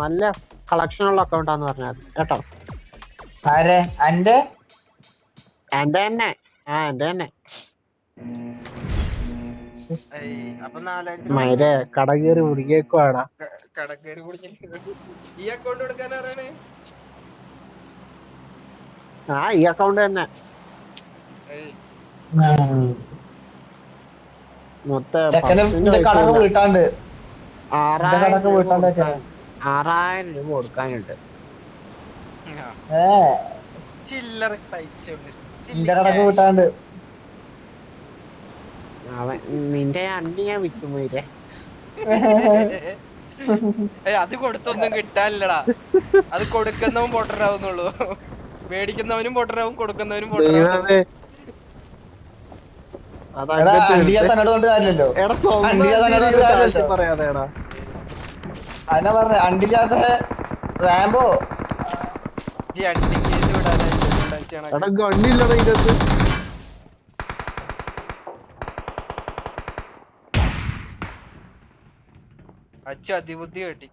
നല്ല കളക്ഷൻ ഉള്ള അക്കൗണ്ടാന്ന് പറഞ്ഞാൽ കേട്ടോ. ആരെ എന്റെ എന്റെ തന്നെ എന്റെ തന്നെ മൈരെ കട കയറി മുടിക്കേക്കുവാടാ. കടക്കേറി ഈ അക്കൗണ്ട് എടുക്കാനാരാണ്? ഈ അക്കൗണ്ട് തന്നെ മൊത്തം കടക്ക് വീട്ടാണ്ട് 6,000 രൂപ കൊടുക്കാനുണ്ട്. ചില്ലറ പൈസ കടക്ക് വീട്ടാണ്ട് അവൻ നിന്റെ അണ്ടി ഞാൻ വിൽക്കും മൈരെ. അത് കൊടുത്തൊന്നും കിട്ടാനില്ലടാ. അത് കൊടുക്കുന്നവൻ പൊട്ടരാവുന്നുള്ളൂ. മേടിക്കുന്നവനും പൊട്ടരാവും, കൊടുക്കുന്നവനും പൊട്ടരാവും. പറയാതെടാ അതിനാ പറഞ്ഞ അണ്ടില്ലാത്ത റാംബോ ഗണ്ണില്ലടാ ഇതിനകത്ത്. അച്ഛ അതിബുദ്ധി കേട്ടി.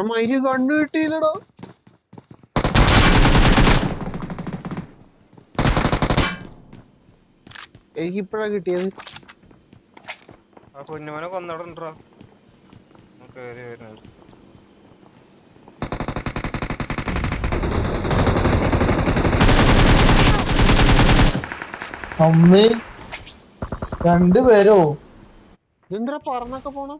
മൈര് കണ്ണു കിട്ടിയില്ലടോ. എനിക്കിപ്പഴാ കിട്ടിയത്. ആ പൊന്നുമോനെ കൊന്നോടോ കേറി വരുന്നത്. അമ്മേ രണ്ടുപേരോ ഇതെന്താ പറന്നൊക്കെ പോണം.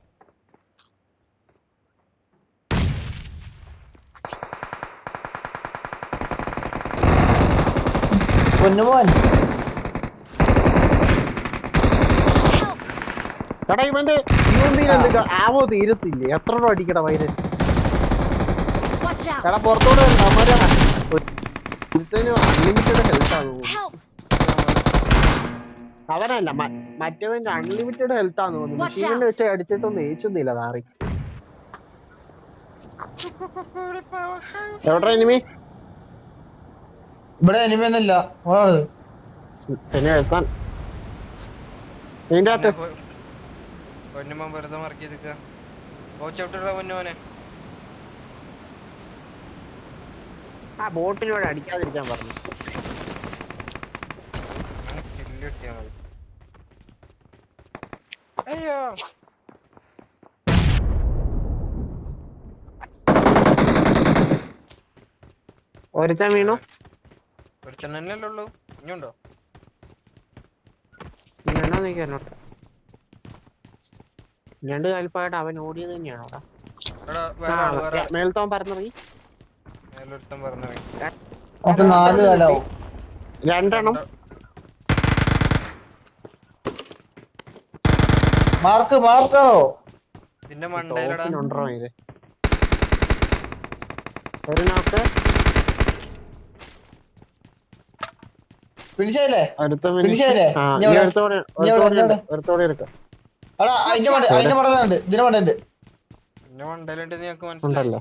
പൊന്നുമോൻ എടാ ഇവന്റെ ആവോ തീരത്തില്ലേ? എത്ര അടിക്കട വൈര്. എടാ പുറത്തോട്ട് അൺലിമിറ്റഡ് ഹെൽത്ത് ആണ്. അവനല്ല മറ്റവന്റെ അൺലിമിറ്റഡ് ഹെൽത്ത് ആന്ന് തോന്നുന്നു. മെഷീനിൽ വെച്ച് അടിച്ചിട്ടൊന്നും ഏച്ചുന്നില്ല താറി. എവിടെ എനിമി? ഇവിടെ എനിമിയൊന്നുമില്ല. പിന്നെ എടുക്കാൻ ഇതിന്റെ അകത്ത് പൊന്നുമോൻ വെറുതെ മറക്കി നിൽക്കുക. കോച്ചൗട്ടിട പൊന്നുമോനെ. ആ ബോട്ടിനോട് അടിക്കാതിരിക്കാൻ പറഞ്ഞു. കിട്ടിയാ മതി. അയ്യോ ഒരുത്തൻ വീണു. ഒരുത്തൻ തന്നെയല്ലേ ഉള്ളൂ, ഇനിയുണ്ടോ? വേണോ നീക്കോട്ടെ. രണ്ട് കാൽപ്പായിട്ട് അവൻ ഓടിയത് തന്നെയാണോ? മേൽത്തോൻ പറഞ്ഞിറങ്ങി. രണ്ടെണ്ണം മാർക്കോ ഇതിന്റെ മണ്ടയിലടാ ഒരു നോക്ക്. ഫിനിഷായില്ലേ? അതിന്റെ മണ്ടലുണ്ട്, ഇതിന്റെ മണ്ടുണ്ട്. എന്റെ മണ്ടയിലുണ്ട്, നിനക്ക് മനസ്സിലായില്ലേ?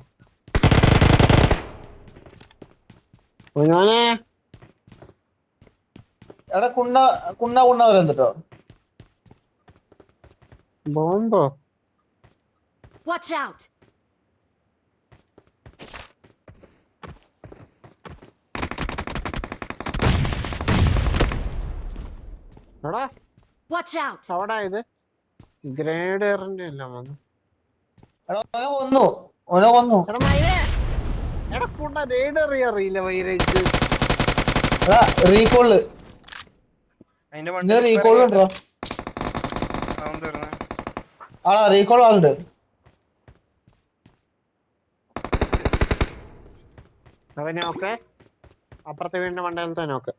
എടാ കുണ്ണ വരണ്ടോ? ബോംബോ Watch out! എടാ Watch out! അവിടെ ഇത് ഗ്രേഡറിന്റെ എല്ലാം വന്നു. കൊന്നു. അറിയില്ല വൈരേജ്. റീകോള് റീകോൾ ഉണ്ടോ? റീകോൾ ആളുണ്ട്. അവനെ നോക്ക്. അപ്പുറത്തെ വീടിന്റെ മണ്ടയിലത്തെ നോക്ക്.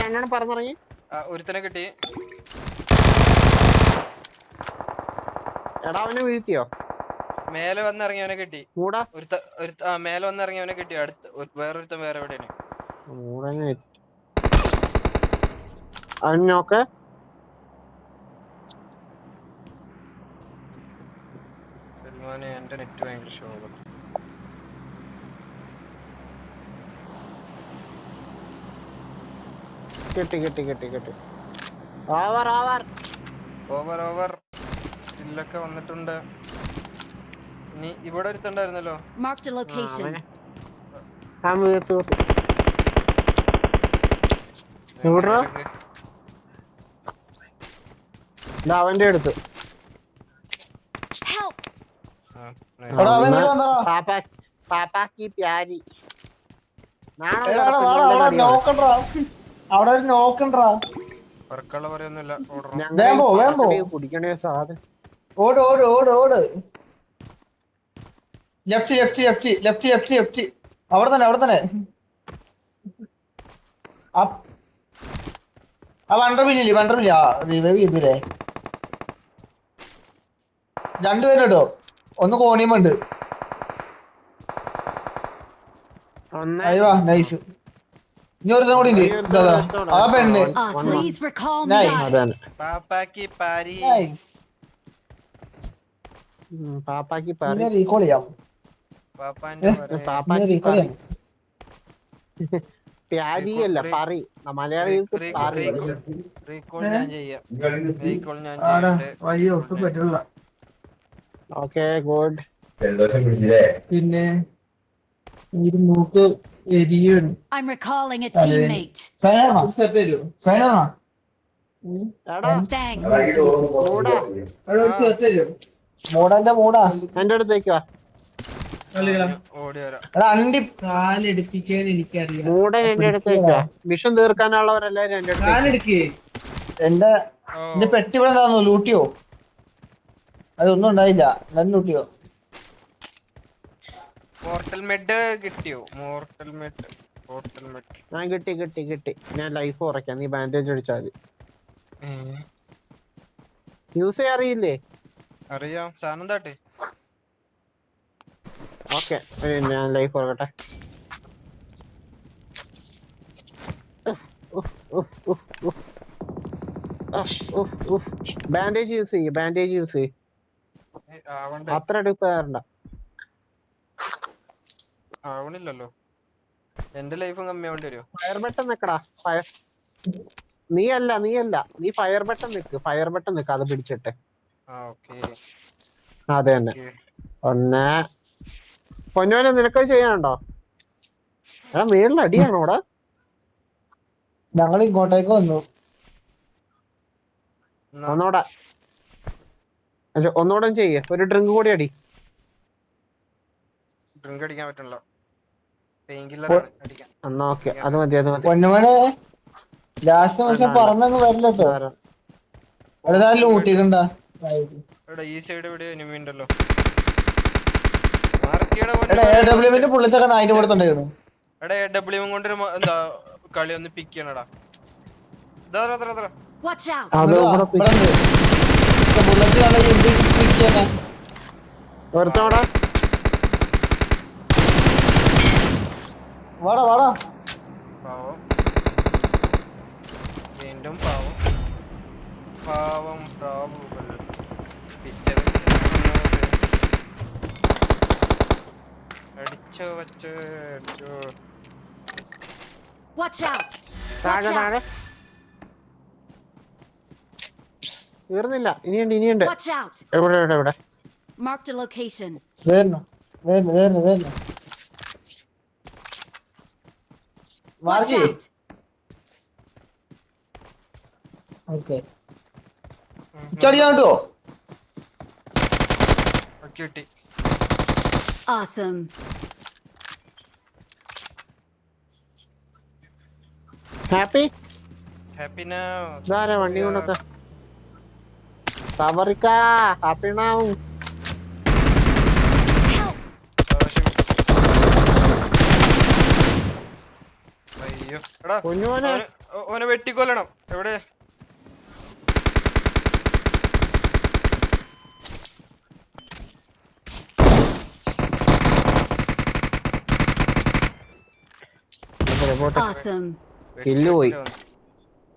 രണ്ടെണ്ണം പറഞ്ഞിറങ്ങി. ഒരുത്തനെ കിട്ടി. എടാ അവനെ വീഴ്ത്തിയോ? മേലെ വന്നിറങ്ങിയവനെ കിട്ടി. മേലെ വന്നിറങ്ങിയവനെ കിട്ടി. അടുത്ത് വേറൊരുത്തൻ വേറെ എവിടെയാണ്. അവൻ നോക്ക്. സൽമാനെ എന്റെ നെറ്റ് ഭയങ്കര ശോകം. കിട്ടി. ഓവർ. ഓവർ ഇല്ലൊക്കെ വന്നിട്ടുണ്ട്. ഇനി ഇവിടെ ഒരുത്തുണ്ടായിരുന്നല്ലോ. Marked a location. അവന്റെ അടുത്ത് Help! എടാ അവൻ ഇങ്ങോട്ട് വന്നടാ. പാപ്പാക്കി പ്യാരി എടാ വാടാ അവിടെ നോക്കണ്ടാ. അവിടെ ഒരു നോക്കണ്ടാ. വർക്കുള്ള പറയൊന്നുമില്ല. വേഗം പോ. കുടിക്കണേ സാധനം. ഓട്. ലെഫ്റ്റ്. അവിടെ തന്നെ. ആ വണ്ടർമില്ലേ റിവൈവ് ചെയ്തില്ലേ? രണ്ടുപേരും കേട്ടോ. ഒന്ന് കോണിയുമുണ്ട്. അയ്യോ നൈസ്. ഇനി ഒരുത്തം കൂടി ഉണ്ട്. ആ പെണ്ണ് Please recall me, guys. പാപ്പാക്കി പാരി. പാപ്പാക്കി റീകോൾ ചെയ്യാം. പാപ്പാന്റെ പ്യാരി അല്ല പറി. മലയാളികൾക്ക് പറി. റീകോൾ ഞാൻ ചെയ്യാം. Okay good. പിന്നെ മൂക്ക് എരിയാണ്. I'm recalling a teammate. Thanks. മൂടാന്റെ മൂടാ എന്റെ അടുത്തേക്ക് വാ. ഓടി വരാം. അണ്ടി കാലെടുപ്പിക്കാൻ എനിക്കറിയാം. മൂടൻ എന്റെ അടുത്തേക്ക് വാ. മിഷൻ തീർക്കാനുള്ളവരെല്ലാരും എന്റെ അടുത്തേക്ക്. കാലെടുക്ക്. എന്റെ പെട്ടി ഇവിടെ എന്താന്നു ലൂട്ടിയോ? അതൊന്നും ഉണ്ടായില്ല. ഞാൻ ലൂട്ടിയോ? മോർട്ടൽ മെഡ് കിട്ടിയോ? ഞാൻ കിട്ടി. ഞാൻ ലൈഫ് കുറയ്ക്കാം. നീ ബാൻഡേജ് അടിച്ചാൽ മതി. യൂസ് ചെയ്യാൻ അറിയില്ലേ? അറിയാം. സാധനം താട്ടെ. ഓക്കെ ഞാൻ ലൈഫ് കുറക്കട്ടെ. ബാൻഡേജ് യൂസ് ചെയ്യ്. അത്ര അടുപ്പ് തരണ്ട. ആവണില്ലല്ലോ. എന്റെ ലൈഫും കമ്മിയാവേണ്ടി വരുമോ? ഫയർ ബട്ടൺ നിക്കടാ. നീയല്ല നീ ഫയർ ബട്ടൺ നിക്ക്. അത് പിടിച്ചിട്ട് അതെ തന്നെ. ഒന്ന് പൊന്നോനെ നിനക്ക് ചെയ്യാനുണ്ടോ? എടാ മേളിൽ അടിയാണോ അവിടെ? ഞങ്ങൾ ഇങ്ങോട്ടേക്ക് വന്നു. ഒന്നൂടെ ചെയ്യ്. ഒരു ഡ്രിങ്ക് കൂടി അടി. ഡ്രിങ്ക് അടിക്കാൻ പറ്റണല്ലോ. എന്നാ ഓക്കെ അത് മതി. പൊന്നുമോനെ ലാസ്റ്റ് നിമിഷം പറഞ്ഞങ്ങ് വരില്ലട്ടോ. ലൂട്ടിക്കണ്ട. ഈ സൈഡ് എവിടെ എനിമി ഉണ്ടല്ലോ. പുള്ളിത്തൊക്കെ നായിന്റെ കൊടുത്തുണ്ടായിരുന്നു. കൊണ്ടൊരു എന്താ കളി ഒന്ന് പിക്ക് ചെയ്യണടാ. വാടാ പാവം. വീണ്ടും പാവം അടിച്ചോ. Watch out! തീർന്നില്ല. ഇനിയുണ്ട്. Watch out! എവിടെ? Marked a location. വേർന്നു. Watch out! ഓക്കെ ചടിയാൻ കിട്ടുവോ? കിട്ടി. Awesome. Happy now. വണ്ടി കൊണ്ടൊക്കെ ഹാപ്പി നൗ. അയ്യോ എടാ കുഞ്ഞുമോനെ ഓനെ വെട്ടിക്കൊല്ലണം. എവിടെ? Awesome. കില്ല് പോയി.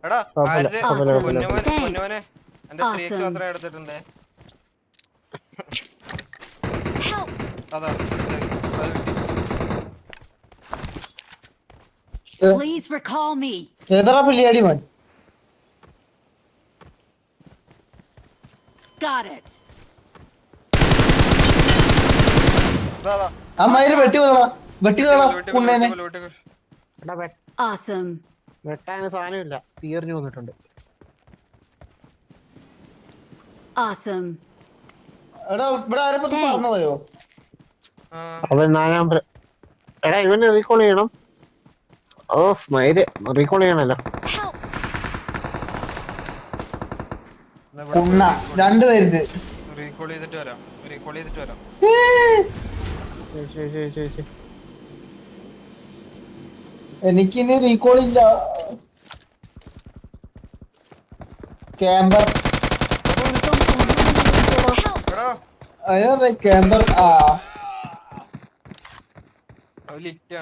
എടാ പൊന്നുമോനെ എന്റെ 3x Awesome. മാത്രമേ എടുത്തിട്ടുണ്ട്. അതാ Please recall me. ഏതാ പിള്ളിയാടി മോൻ? Got it. അമ്മായി വെട്ടിക്കളാ കുണ്ണേനെ. എടാ Awesome. വെട്ടാന് സാധനമില്ല, തീർന്നു വന്നിട്ടുണ്ട്. Awesome. എടാ ഇവിടെ ആരെ പറ്റി പറഞ്ഞു പോയോ? അത് ഞാൻ എടാ ഇവന് റീകോൾ ചെയ്യണം. ഓ മൈര് റീകോൾ ചെയ്യണല്ലോ. Help. കുണ്ണ രണ്ടുപേരുത്. റീകോൾ ചെയ്തിട്ട് വരാം. ശരി. എനിക്കിനി റീകോൾ ഇല്ല. Camper camper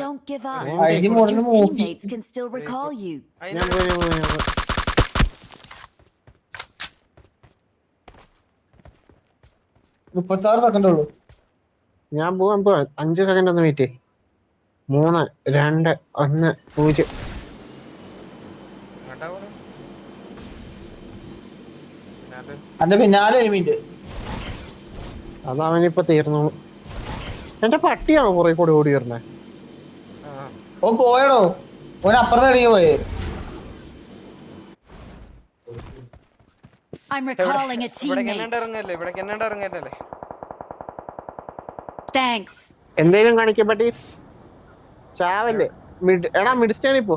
Don't give up. അതിന് Your മുകളിൽ മൂഫി. teammates can still recall you. ഞാൻ പോയി. 36 സെക്കൻഡ് ഉള്ളൂ. ഞാൻ പോവാൻ 5 സെക്കൻഡ് ഒന്ന് വെയിറ്റ്. 3, 2, 1, 0. അന്റെ പിന്നാലെ എലിമിന്റ്. അതവനിപ്പോ തീർന്നോളൂ. എന്റെ പട്ടിയാണോ കുറെ കൂടി ഓടി വരുന്നേ? ഓ പോയടോ, ഓൻ അപ്പുറത്തെ അടിക്ക് പോയേ. I'm recalling a teammate. ഇറങ്ങല്ലേ. Thanks. എന്തേലും കാണിക്കാൻ പറ്റി ചാവല്ലേ? എടാ മിഡ്സ്റ്റേണിൽ പോ.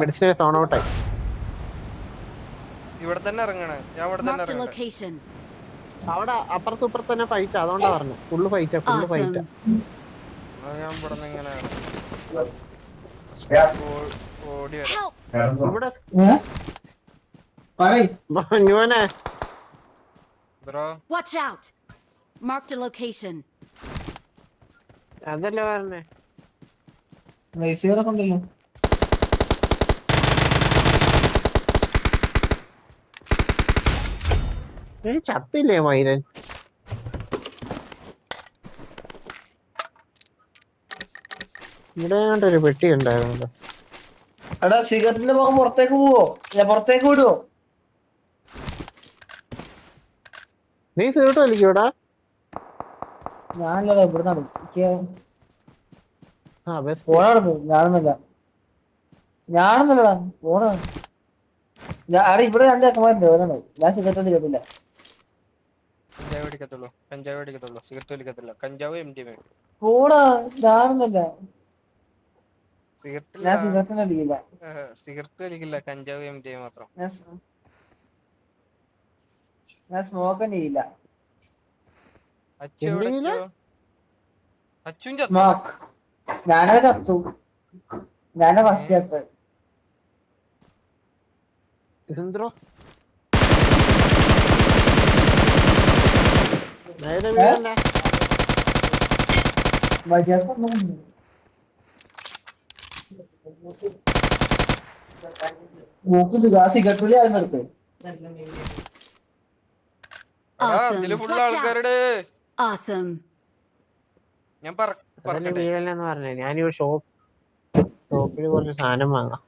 മിഡ്സ്റ്റേൺ സോൺ ഔട്ടായി. ഇവിടെ തന്നെ ഇറങ്ങണേ. ഞാൻ ഇവിടെ തന്നെ Marked a ഇറങ്ങണേ. location. അവിടെ അപ്പുറത്ത് തന്നെ ഫൈറ്റ്, അതുകൊണ്ടാ പറഞ്ഞു. ഫുള്ള് ഫൈറ്റാ. Awesome. ഞാൻ ഇവിടെ നിന്ന് ഇങ്ങനെ ഓടി വരാം. Help. ഇവിടെ പറയ്. മഞ്ഞുവനെ bro Watch out. Marked a location. അതല്ലേ പറഞ്ഞേ. റേസിയറൊക്കെ ഉണ്ടല്ലോ. ചത്തില്ലേ മൈരൻ? ഇവിടെ ഒരു പെട്ടി ഉണ്ടായിരുന്നല്ലോ. എടാ സിഗരറ്റിന്റെ മുഖം പുറത്തേക്ക് പോവോ? ഞാൻ പുറത്തേക്ക് വിടുവോ? നീ സിഗരറ്റ് വലിക്കൂടാ? ഞാനല്ലടാ ഇവിടെ നടന്നു. ആ ബെസ്റ്റ്. ഫോണാടുന്നു. ഞാനൊന്നല്ലടാ ഫോണ്. അവിടെ ഇവിടെ 2 അക്കന്മാരുണ്ട്. ഓരാണ്. ഞാൻ സിഗരറ്റ് അടിക്കത്തില്ല. കഞ്ചാവ് അടിക്കത്തുള്ളൂ. സിഗരറ്റ് വലിക്കത്തില്ല. കഞ്ചാവ് MDMA. ഫോണാ ഞാനൊന്നല്ല. സിഗരറ്റ് ഞാൻ സിഗരറ്റ് അടിക്കില്ല. സിഗരറ്റ് വലിക്കില്ല. കഞ്ചാവ് MDMA മാത്രം. ഞാൻ സ്മോക്ക് ചെയ്യില്ല. അച്ഛൻ സ്മോക്ക് ഞാനത് ചത്തു. ഞാനാ ഫസ്റ്റ് ചത്ത്. ഇതെന്തോ നേരെ വീഴല്ലേ? സിഗരറ്റ് വിളി ആദ്യം നിർത്ത്. Awesome. ഇതില് ഫുള്ള് Watch out. ആൾക്കാരുടെ. Awesome. ഞാൻ അതല്ലേ വീഴല്ലെന്ന് പറഞ്ഞേ. ഞാനീ ഷോപ്പില് കുറച്ച് സാധനം വാങ്ങാം.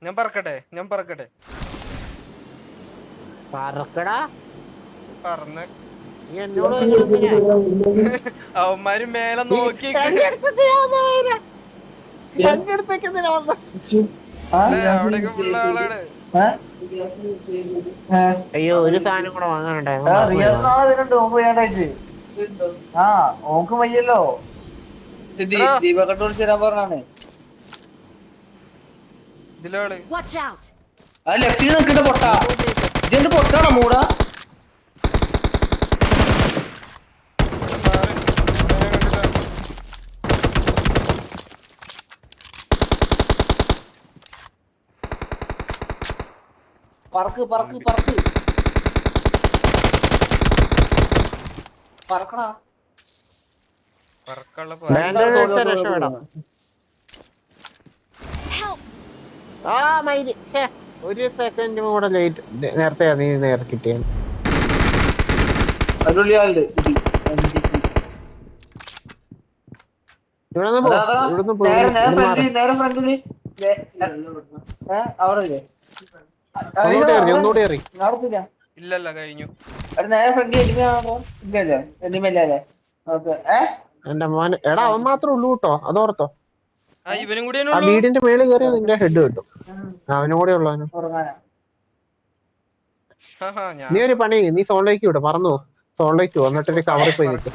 ഞാൻ പറക്കട്ടെ. പറക്കടാ പറന്ന് നീ എന്നോട് അവന്മാര് മേലെ നോക്കി അവിടെയൊക്കെ ഫുള്ള് ആളാണ്. അയ്യോ ഒരു സാധനം കൂടെ വാങ്ങാനുണ്ടായിരുന്നു. ആ ഓക്ക് വയ്യല്ലോ. ദീപകട്ട് വിളിച്ച് തരാൻ പറഞ്ഞാണ്. ഇതിലാണ് Watch out. ആ ലെഫ്റ്റിൽ നിൽക്കണ്ട പൊട്ടാ. ഇതെന്ത് പൊട്ടാണോ മൂടാ? പറക്ക് പറക്കണ രക്ഷപ്പെടാം. Help. ആ മൈരി ഒരു സെക്കൻഡ് കൂടെ ലേറ്റ്. നേരത്തെ നീ നേരെ കിട്ടിയാണ്. ഇവിടെ നിന്ന് പോ, ഇവിടുന്ന് പോ, നേരെ ഇവിടുന്ന് മാറ്. നേരെ ഫ്രണ്ടില് അവിടെ ഇല്ലേ? ഒന്നുകൂടി എറി. നടത്തില്ല. ഇല്ലല്ല കഴിഞ്ഞു. അവിടെ നേരെ ഫ്രണ്ടിൽ ഇല്ലല്ലോ, എനിമല്ലേ? ഓക്കെ. എന്റെ മോനെ, എടാ അവൻ മാത്രമേ ഉള്ളൂ കേട്ടോ, അതോർത്തോ. ആ ഇവനും കൂടി ആ വീടിന്റെ മേളിൽ കയറിയാൽ നിന്റെ ഹെഡ് കിട്ടും. അവനും കൂടെ ഉള്ളവന്. ഉറങ്ങാനാ. ഞാൻ നീ ഒരു പണി, നീ സോണിലേക്ക് വിടും, പറന്നു സോണിലേക്ക് പോ, എന്നിട്ടൊരു കവറിൽ പോയി നിൽക്കും.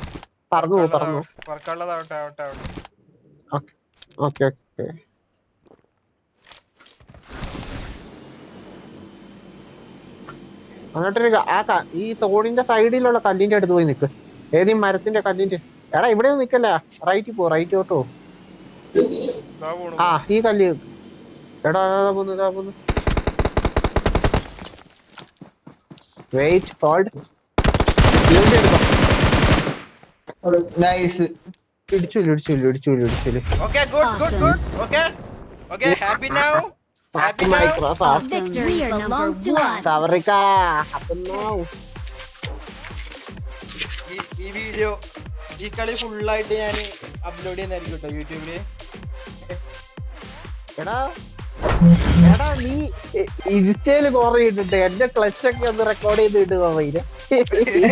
പറന്നു പോ. വർക്കുള്ളതാവട്ടെ ആവട്ടെ ആവട്ടെ. Okay okay. എന്നിട്ടൊരു ഈ സോണിന്റെ സൈഡിലുള്ള കല്ലിന്റെ അടുത്ത് പോയി നിക്ക്. ഏത് ഈ മരത്തിന്റെ കല്ലിന്റെ. എടാ ഇവിടെ നിക്കല്ല, റൈറ്റിൽ പോ, റൈറ്റോട്ടോ. ആ ഈ കല്ല്. എടാ പോന്ന്. Wait hold. നൈസ്. ഇടിച്ചു. Okay good. Okay happy now. Victory belongs to us. ഈ വീഡിയോ ഈ കളി ഫുള്ളായിട്ട് ഞാൻ അപ്ലോഡ് ചെയ്യുന്നതായിരിക്കും കേട്ടോ യൂട്യൂബില്. എടാ നീ ഇൻസ്റ്റയില് കുറെ ഇട്ടിട്ട് എന്റെ ക്ലച്ച് ഒക്കെ ഒന്ന് റെക്കോർഡ് ചെയ്ത് ഇടുക.